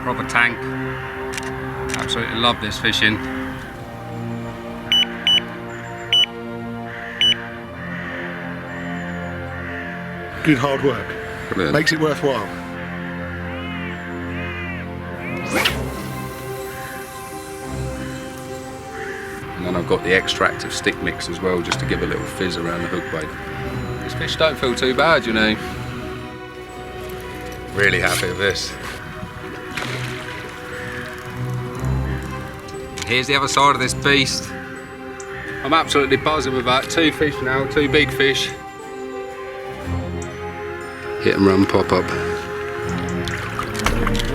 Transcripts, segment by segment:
proper tank. Absolutely love this fishing. Good hard work. Brilliant. Makes it worthwhile. And then I've got the extractive stick mix as well, just to give a little fizz around the hook bait. These fish don't feel too bad, you know. Really happy with this. Here's the other side of this beast. I'm absolutely buzzing with that. 2 fish now, 2 big fish. Hit and run, pop up.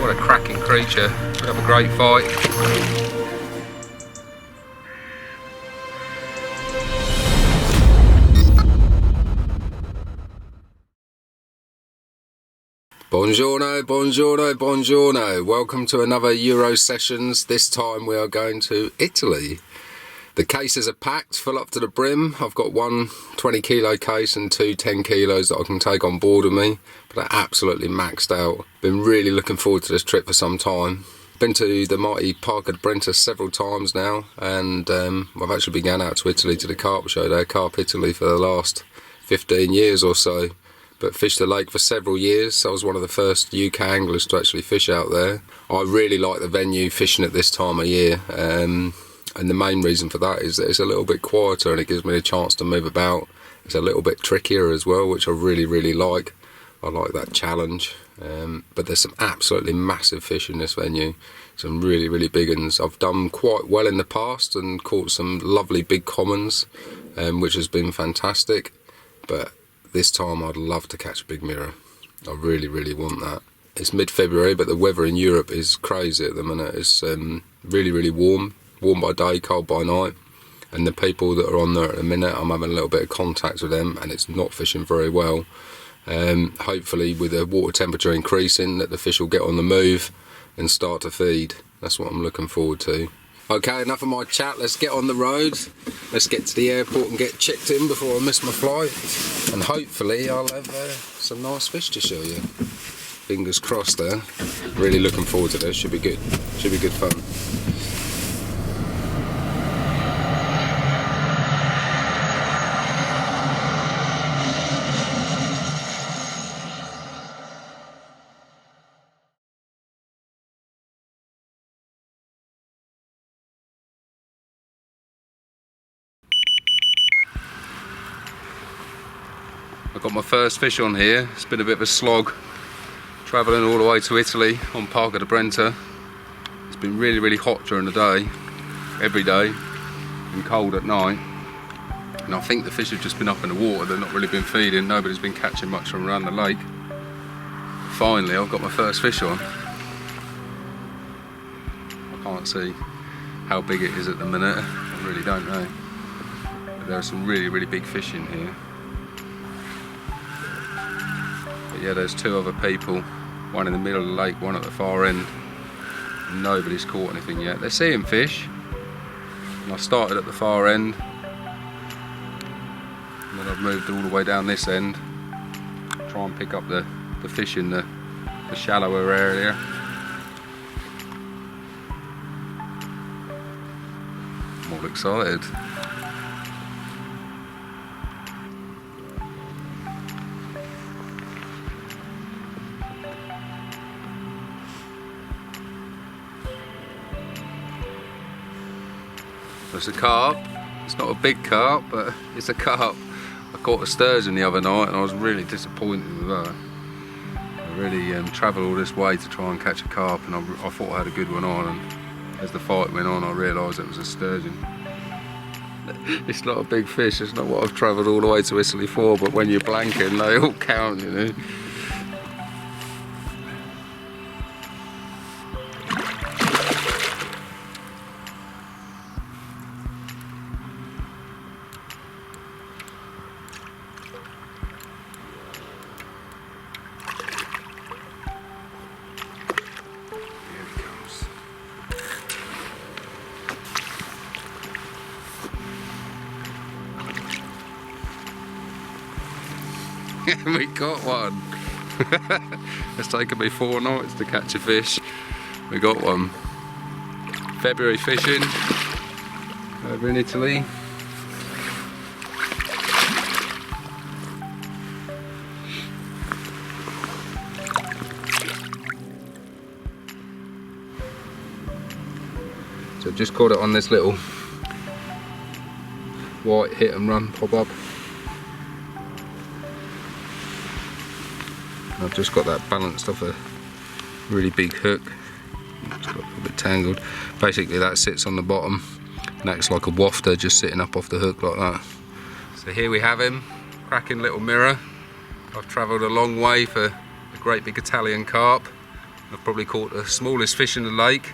What a cracking creature. We have a great fight. Buongiorno, buongiorno, buongiorno. Welcome to another Euro Sessions. This time we are going to Italy. The cases are packed, full up to the brim. I've got one 20 kilo case and 2 10 kilos that I can take on board with me, but they're absolutely maxed out. Been really looking forward to this trip for some time. Been to the mighty Parco Del Brenta several times now, and I've actually been going out to Italy to the Carp show there, Carp Italy, for the last 15 years or so. But fished the lake for several years. I was one of the first UK anglers to actually fish out there. I really like the venue, fishing at this time of year. And the main reason for that is that it's a little bit quieter and it gives me a chance to move about. It's a little bit trickier as well, which I really like. I like that challenge. But there's some absolutely massive fish in this venue. Some really big ones. I've done quite well in the past and caught some lovely big commons, which has been fantastic. But this time I'd love to catch a big mirror. I really want that. It's mid-February, but the weather in Europe is crazy at the minute. It's really warm. Warm by day, cold by night, and the people that are on there at the minute, I'm having a little bit of contact with them, and it's not fishing very well. Hopefully with the water temperature increasing, that the fish will get on the move and start to feed. That's what I'm looking forward to. Okay, enough of my chat, let's get on the road. Let's get to the airport and get checked in before I miss my flight, and hopefully I'll have some nice fish to show you. Fingers crossed there. Really looking forward to this, should be good fun. I've got my first fish on here. It's been a bit of a slog travelling all the way to Italy on Parco Del Brenta. It's been really hot during the day, every day, and cold at night. And I think the fish have just been up in the water, they've not really been feeding, nobody's been catching much from around the lake. Finally, I've got my first fish on. I can't see how big it is at the minute, I really don't know. But there are some really big fish in here. Yeah, there's 2 other people, one in the middle of the lake, one at the far end. Nobody's caught anything yet. They're seeing fish. And I started at the far end, and then I've moved all the way down this end, try and pick up the fish in the shallower area. I'm all excited. It's a carp. It's not a big carp, but it's a carp. I caught a sturgeon the other night and I was really disappointed with that. I really travelled all this way to try and catch a carp, and I thought I had a good one on, and as the fight went on I realised it was a sturgeon. It's not a big fish, it's not what I've travelled all the way to Italy for, but when you're blanking they all count, you know. We got one. It's taken me 4 nights to catch a fish. We got one. February fishing over in Italy. So I've just caught it on this little white hit and run pop up. I've just got that balanced off a really big hook. It's got a bit tangled. Basically that sits on the bottom and acts like a wafter, just sitting up off the hook like that. So here we have him, cracking little mirror. I've travelled a long way for a great big Italian carp. I've probably caught the smallest fish in the lake,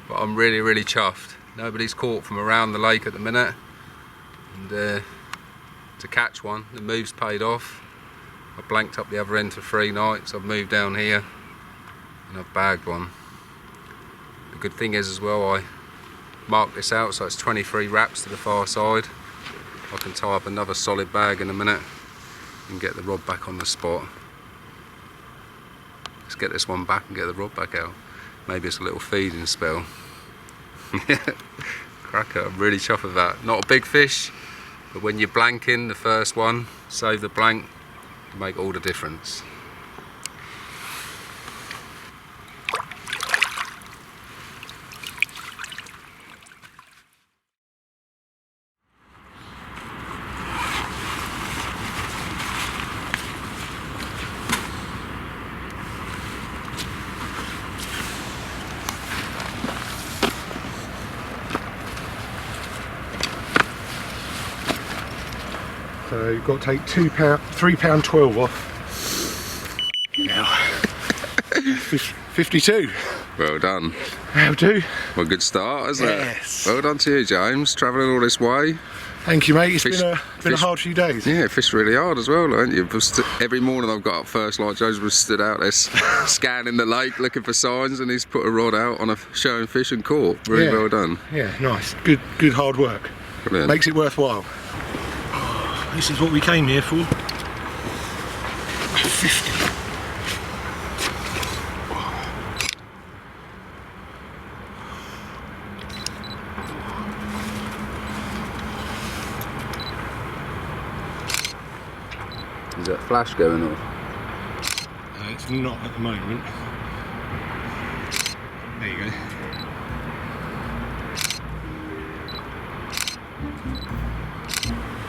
but I'm really chuffed. Nobody's caught from around the lake at the minute, and to catch one, the move's paid off. I blanked up the other end for 3 nights. I've moved down here and I've bagged one. The good thing is as well, I marked this out so it's 23 wraps to the far side. I can tie up another solid bag in a minute and get the rod back on the spot. Let's get this one back and get the rod back out. Maybe it's a little feeding spell. Cracker, I'm really chuffed with that. Not a big fish, but when you're blanking the first one, save the blank, make all the difference. So you've got to take £3.12 off. Now, 52. Well done. How do? Well, good start, isn't Yes. it? Well done to you, James, travelling all this way. Thank you, mate. It's Fish- been a hard few days. Yeah, fished really hard as well, haven't you? Every morning I've got up first, like James was stood out there scanning the lake, looking for signs, and he's put a rod out on a showing fish and caught. Really Yeah. well done. Yeah, nice. Good hard work. Brilliant. Makes it worthwhile. This is what we came here for. 50. Is that flash going off? It's not at the moment. There you go.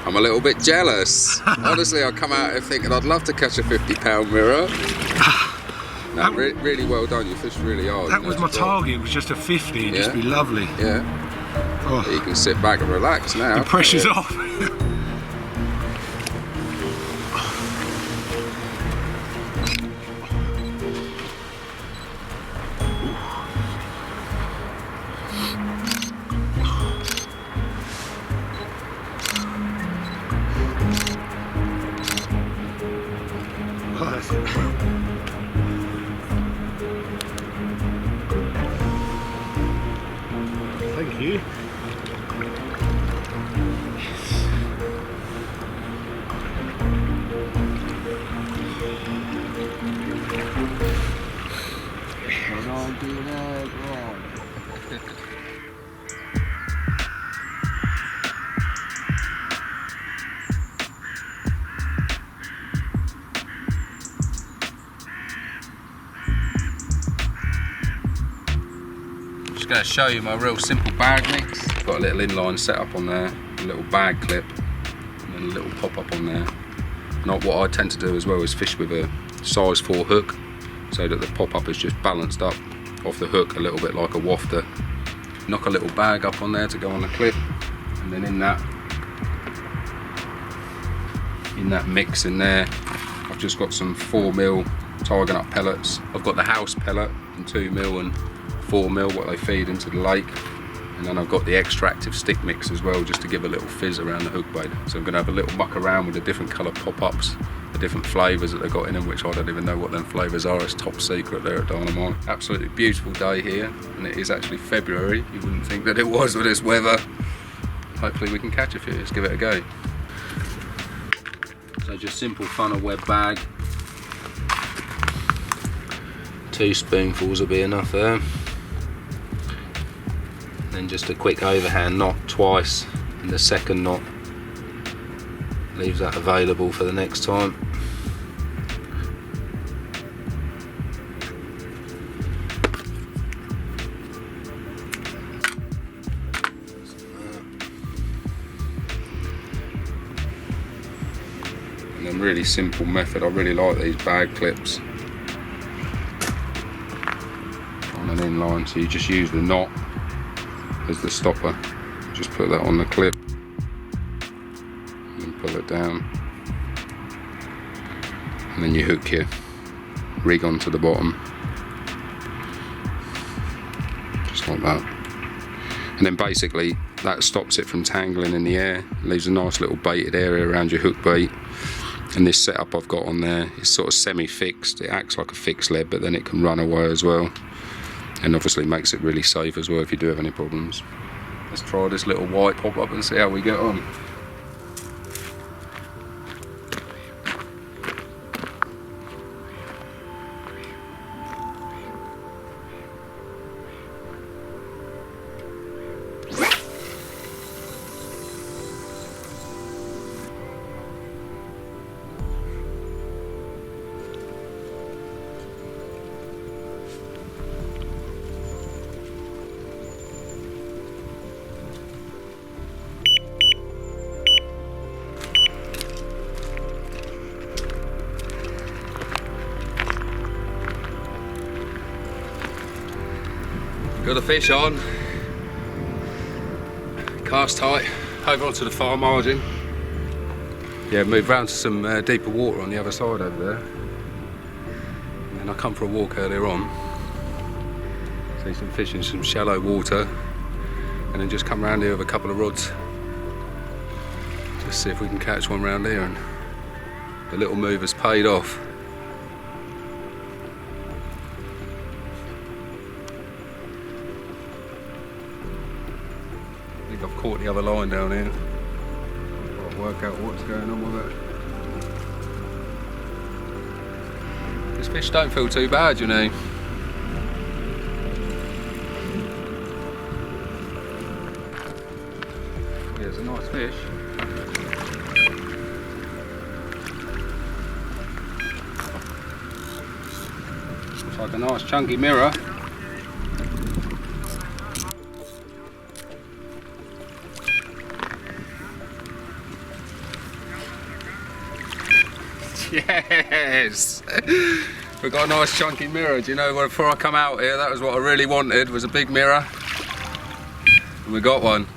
I'm a little bit jealous. Honestly, I come out here thinking I'd love to catch a 50-pound mirror. No, really well done. You fished really hard. That was my target. It was just a 50. It'd just be lovely. Yeah. Oh, You can sit back and relax now. the pressure's off. Oh, that's it. Thank you. Just going to show you my real simple bag mix. Got a little inline setup on there, a little bag clip, and then a little pop up on there. Not what I tend to do as well is fish with a size 4 hook, so that the pop up is just balanced up off the hook a little bit like a wafter. Knock a little bag up on there to go on the clip, and then in that mix in there, I've just got some 4mm Tiger Nut pellets. I've got the house pellet in 2mm and 4mm, what they feed into the lake, and then I've got the extractive stick mix as well, just to give a little fizz around the hook bait. So I'm going to have a little muck around with the different colour pop-ups, the different flavours that they've got in them, which I don't even know what them flavours are. It's top secret there at Dynamite. Absolutely beautiful day here, and it is actually February. You wouldn't think that it was with this weather. Hopefully we can catch a few. Let's give it a go. So just simple funnel web bag. 2 spoonfuls will be enough there. And then just a quick overhand knot twice, and the second knot leaves that available for the next time. And then really simple method, I really like these bag clips on an inline, so you just use the knot as the stopper, just put that on the clip and pull it down, and then you hook your rig onto the bottom, just like that. And then basically that stops it from tangling in the air, leaves a nice little baited area around your hook bait. And this setup I've got on there is sort of semi-fixed. It acts like a fixed lead, but then it can run away as well, and obviously makes it really safe as well if you do have any problems. Let's try this little white pop-up and see how we get on. Got the fish on, cast tight, over onto the far margin. Yeah, move round to some deeper water on the other side over there. And then I come for a walk earlier on, see some fish in some shallow water, and then just come round here with a couple of rods. Just see if we can catch one round here, and the little move has paid off. I've caught the other line down here. Got to work out what's going on with it. This fish don't feel too bad, you know. Yeah, it's a nice fish. Looks like a nice chunky mirror. Yes! We've got a nice chunky mirror. Do you know, before I come out here, that was what I really wanted, was a big mirror. And we got one.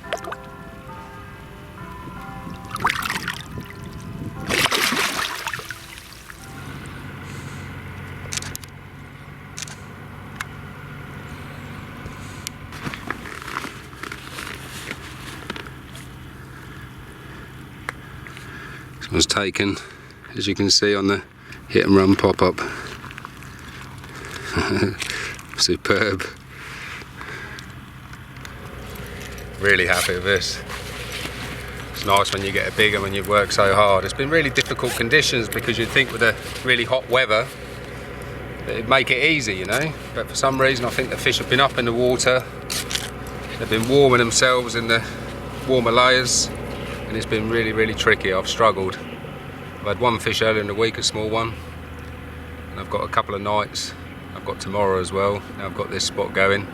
This one's taken, as you can see on the hit and run pop-up. Superb. Really happy with this. It's nice when you get a bigger when you've worked so hard. It's been really difficult conditions, because you'd think with the really hot weather that it'd make it easy, you know, but for some reason I think the fish have been up in the water, they've been warming themselves in the warmer layers, and it's been really tricky. I've struggled. I've had one fish earlier in the week, a small one, and I've got a couple of nights. I've got tomorrow as well. Now I've got this spot going,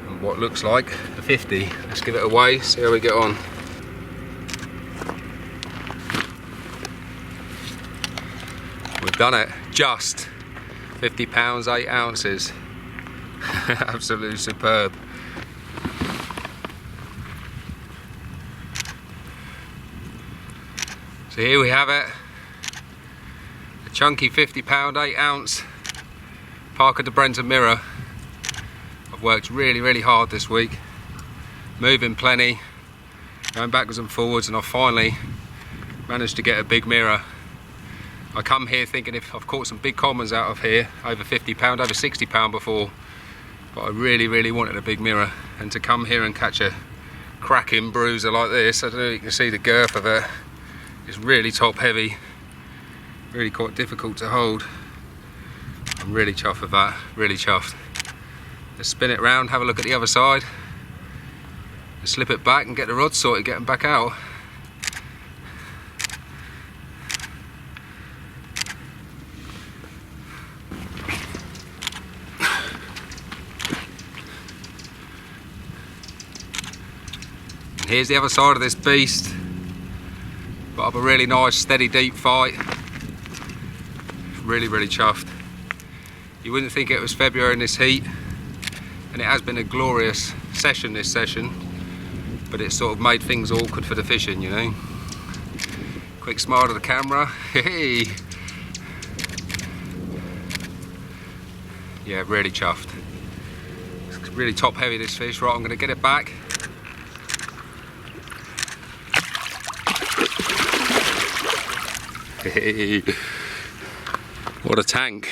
and what looks like a 50. Let's give it away, see how we get on. We've done it. Just 50 pounds, 8 ounces. Absolutely superb. So here we have it, a chunky 50 pound, 8 ounce Parco Del Brenta mirror. I've worked really hard this week, moving plenty, going backwards and forwards, and I've finally managed to get a big mirror. I come here thinking if I've caught some big commons out of here, over 50 pound, over 60 pound before, but I really wanted a big mirror, and to come here and catch a cracking bruiser like this, I don't know if you can see the girth of it. It's really top heavy, really quite difficult to hold. I'm really chuffed with that, really chuffed. Let's spin it round, have a look at the other side, slip it back and get the rod sorted, get them back out. And here's the other side of this beast. Got up a really nice steady deep fight. Really chuffed. You wouldn't think it was February in this heat, and it has been a glorious session this session, but it sort of made things awkward for the fishing, you know. Quick smile to the camera. Hey. Yeah, really chuffed. It's really top heavy, this fish. Right, I'm going to get it back. Hey. What a tank.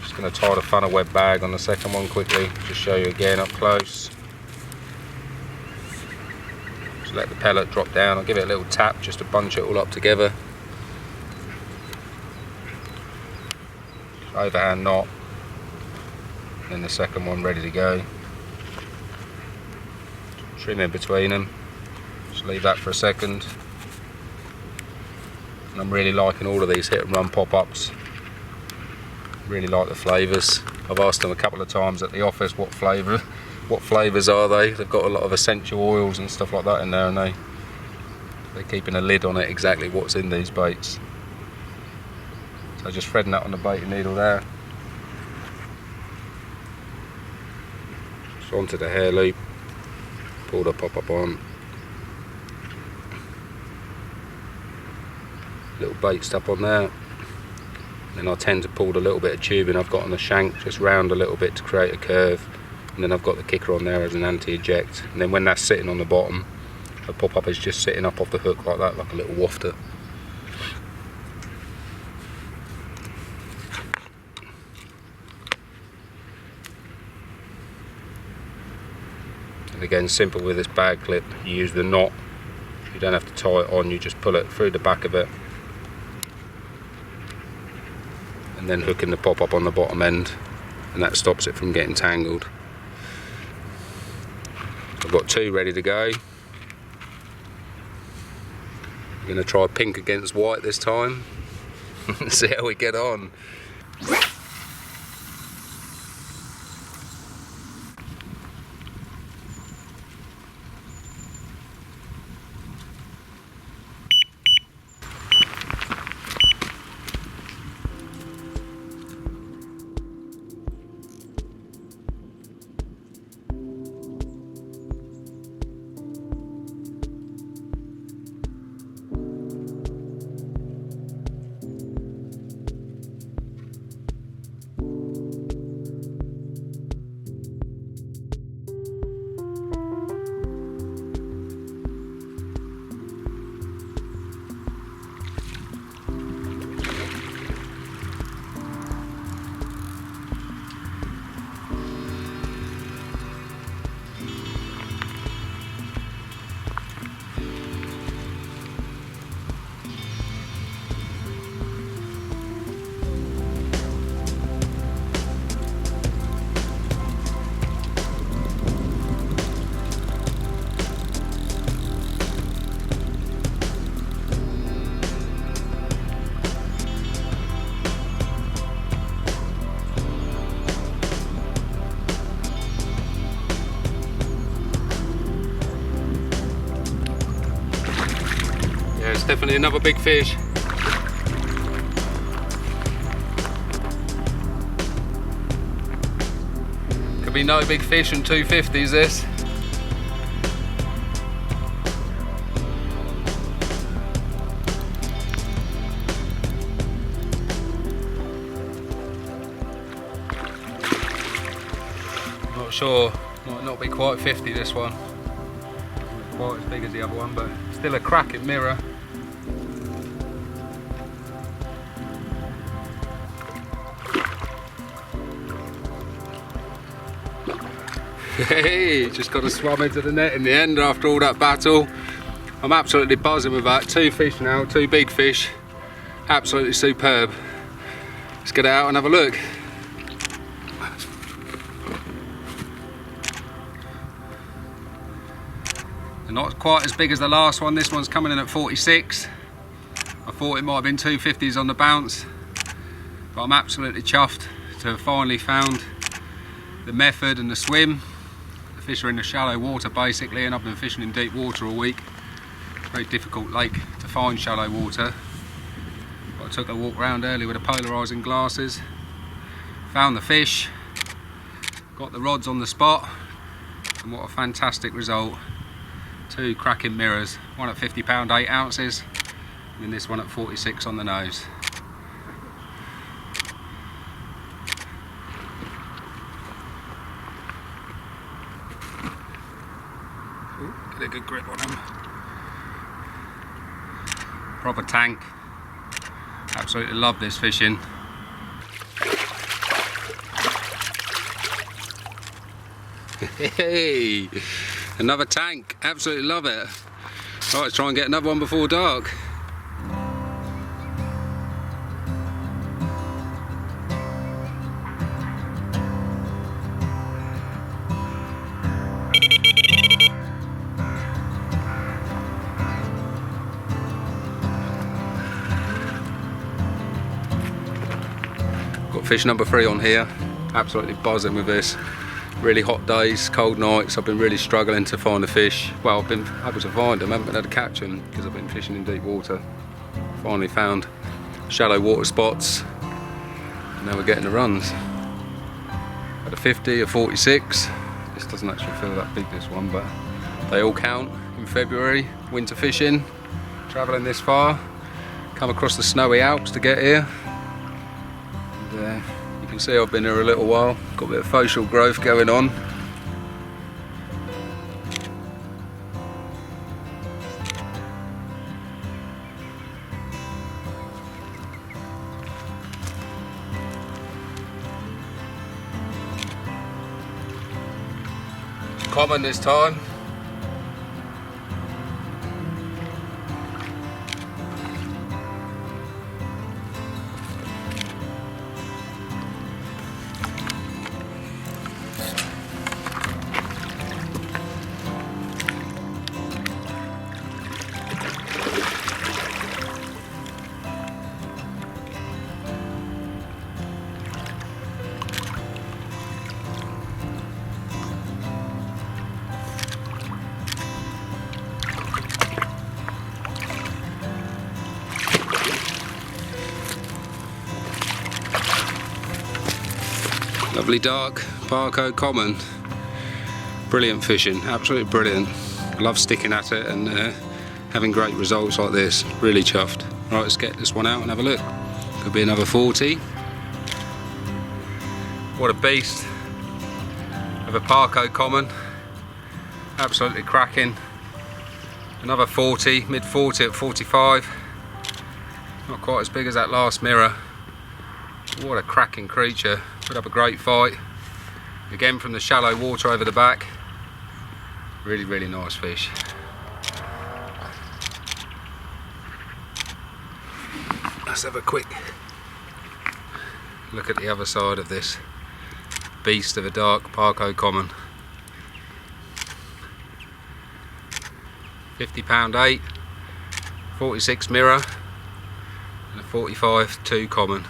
Just going to tie the funnel web bag on the second one quickly, just show you again up close. Just let the pellet drop down. I'll give it a little tap just to bunch it all up together. Overhand knot. Then the second one ready to go. Trim in between them. Just leave that for a second. And I'm really liking all of these hit and run pop-ups. Really like the flavours. I've asked them a couple of times at the office what flavours are they. They've got a lot of essential oils and stuff like that in there, and they're keeping a lid on it exactly what's in these baits. So just threading that on the baiting needle there. Just onto the hair loop. Pull the pop-up on. Little bait stub on there. Then I tend to pull the little bit of tubing I've got on the shank just round a little bit to create a curve, and then I've got the kicker on there as an anti-eject, and then when that's sitting on the bottom, the pop-up is just sitting up off the hook like that, like a little wafter. And again, simple with this bag clip, you use the knot, you don't have to tie it on, you just pull it through the back of it, and then hooking the pop-up on the bottom end, and that stops it from getting tangled. I've got two ready to go. I'm going to try pink against white this time. See how we get on. It's definitely another big fish. Could be no big fish and 250s this. Not sure, might not be quite 50 this one. Not quite as big as the other one, but still a cracking mirror. Hey, just got to swim into the net in the end after all that battle. I'm absolutely buzzing with that. Two fish now, two big fish. Absolutely superb. Let's get out and have a look. They're not quite as big as the last one. This one's coming in at 46. I thought it might have been 250s on the bounce, but I'm absolutely chuffed to have finally found the method and the swim. The fish are in the shallow water basically, and I've been fishing in deep water all week. Very difficult lake to find shallow water. But I took a walk around earlier with the polarising glasses, found the fish, got the rods on the spot, and what a fantastic result. 2 cracking mirrors, one at 50 pound 8 ounces, and then this one at 46 on the nose. Ooh, get a good grip on them. Proper tank. Absolutely love this fishing. Hey, another tank. Absolutely love it. Right, let's try and get another one before dark. Got fish number 3 on here. Absolutely buzzing with this. Really hot days, cold nights. I've been really struggling to find a fish. Well, I've been able to find them, haven't been able to catch them because I've been fishing in deep water. Finally found shallow water spots. And now we're getting the runs. At a 50, a 46. This doesn't actually feel that big, this one, but they all count in February. Winter fishing, travelling this far. Come across the snowy Alps to get here. And, you can see I've been here a little while, got a bit of facial growth going on. It's common this time. Lovely dark Parco Common. Brilliant fishing, absolutely brilliant. I love sticking at it and having great results like this. Really chuffed. Right, let's get this one out and have a look. Could be another 40. What a beast of a Parco Common. Absolutely cracking. Another 40, mid 40 at 45. Not quite as big as that last mirror. What a cracking creature. Put up a great fight. Again from the shallow water over the back. Really, really nice fish. Let's have a quick look at the other side of this beast of a dark Parco Common. 50 pound 8, 46 mirror, and a 45 2 common.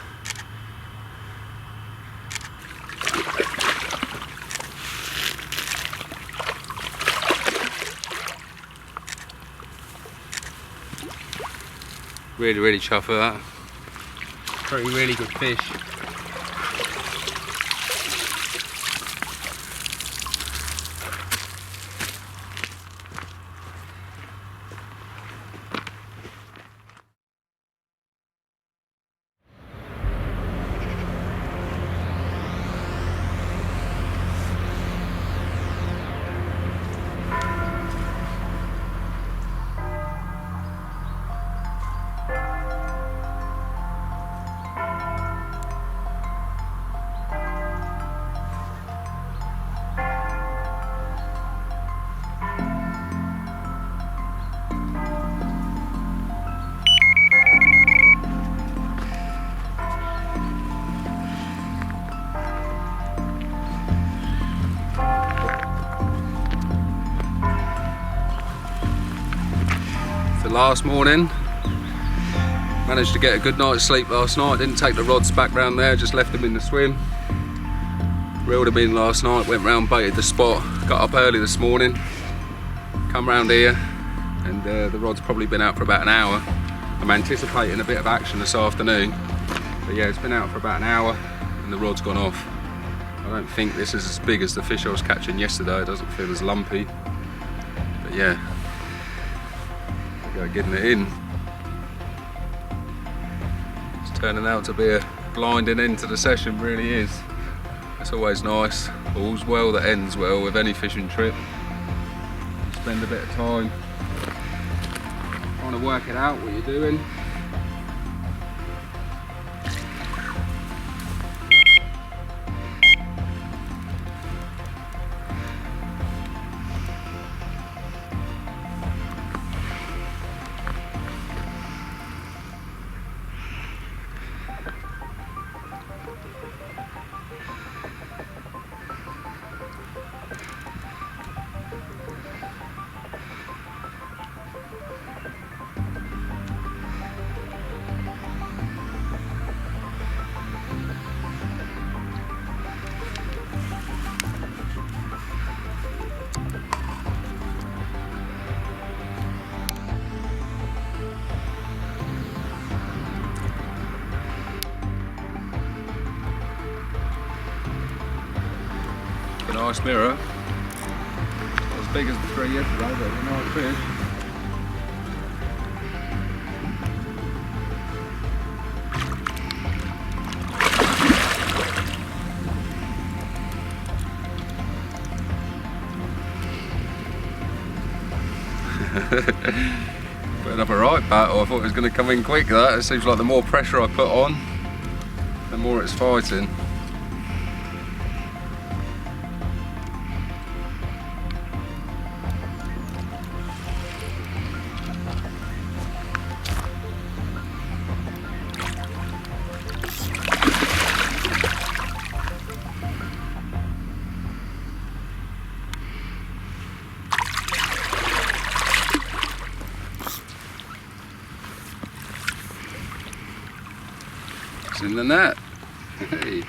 Really, really chuffed with that. Really good fish. last morning. Managed to get a good night's sleep last night. Didn't take the rods back round there, just left them in the swim. Reeled them in last night, went round, baited the spot. Got up early this morning, come round here, and the rod's probably been out for about an hour. I'm anticipating a bit of action this afternoon. But yeah, it's been out for about an hour and the rod's gone off. I don't think this is as big as the fish I was catching yesterday. It doesn't feel as lumpy. But yeah, go getting it in. It's turning out to be a blinding end to the session, really is. It's always nice. All's well that ends well with any fishing trip. Spend a bit of time trying to work it out what you're doing. Nice mirror. Not as big as the three yesterday, but a nice fish. Putting up a right battle. I thought it was going to come in quick. That it seems like the more pressure I put on, the more it's fighting. In the net. Hey.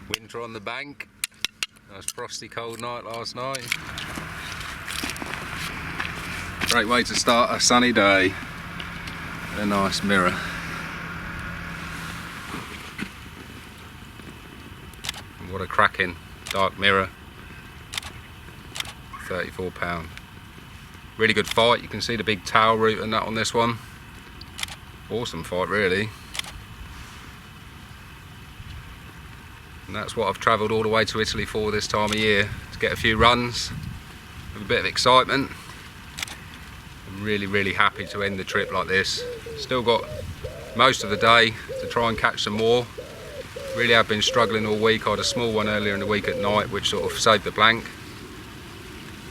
Winter on the bank. Nice frosty cold night last night. Great way to start a sunny day. A nice mirror. What a cracking dark mirror. £34. Really good fight. You can see the big tail root and that on this one. Awesome fight, really. And that's what I've travelled all the way to Italy for this time of year, to get a few runs with a bit of excitement. I'm really happy to end the trip like this. Still got most of the day to try and catch some more. Really have been struggling all week. I had a small one earlier in the week at night which sort of saved the blank.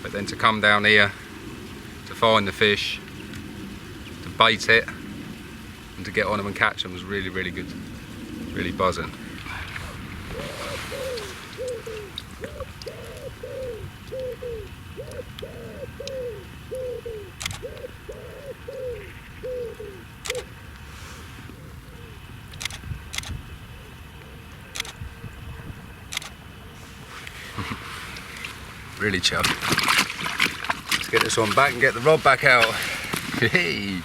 But then to come down here, to find the fish, to bait it and to get on them and catch them was really good. Really buzzing. Really chuffed. Let's get this one back and get the rod back out. Hey.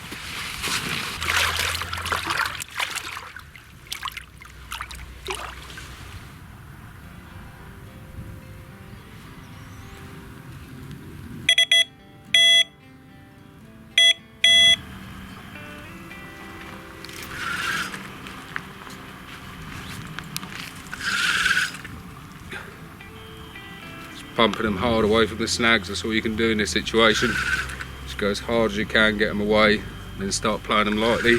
Pumping them hard away from the snags, that's all you can do in this situation. Just go as hard as you can, get them away, and then start playing them lightly.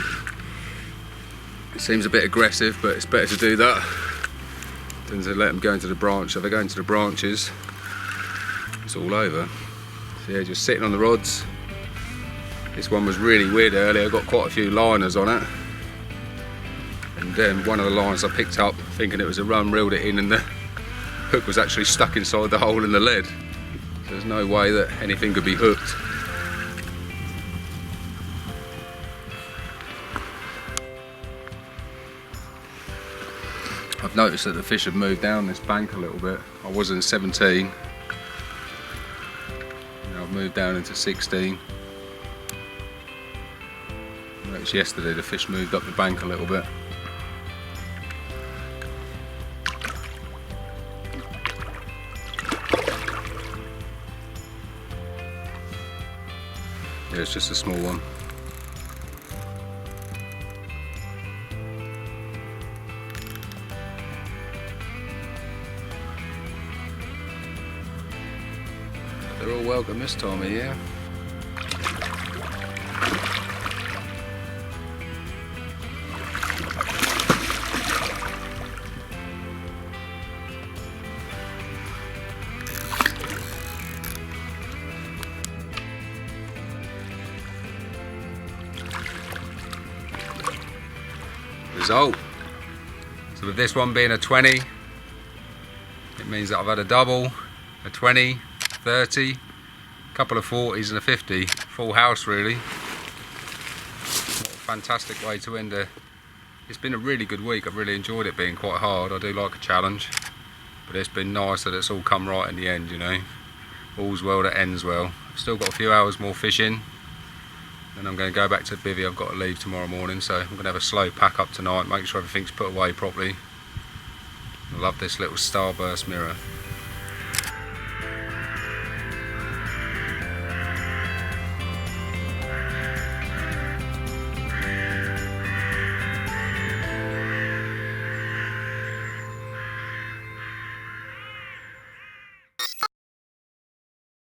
It seems a bit aggressive, but it's better to do that than to let them go into the branch. If they go into the branches, it's all over. So yeah, just sitting on the rods, This one was really weird earlier, got quite a few liners on it. And then one of the lines I picked up thinking it was a run, reeled it in, and the hook was actually stuck inside the hole in the lead. So there's no way that anything could be hooked. I've noticed that the fish have moved down this bank a little bit. I was in 17. Now I've moved down into 16. I noticed yesterday the fish moved up the bank a little bit. Yeah, it's just a small one. They're all welcome this time of year. Result. So with this one being a 20, it means that I've had a double, a 20, 30, a couple of 40s and a 50. Full house really. What a fantastic way to end a... It's been a really good week. I've really enjoyed it being quite hard. I do like a challenge. But it's been nice that it's all come right in the end, you know. All's well that ends well. I've still got a few hours more fishing. Then I'm going to go back to bivvy. I've got to leave tomorrow morning, so I'm going to have a slow pack up tonight, make sure everything's put away properly. I love this little starburst mirror.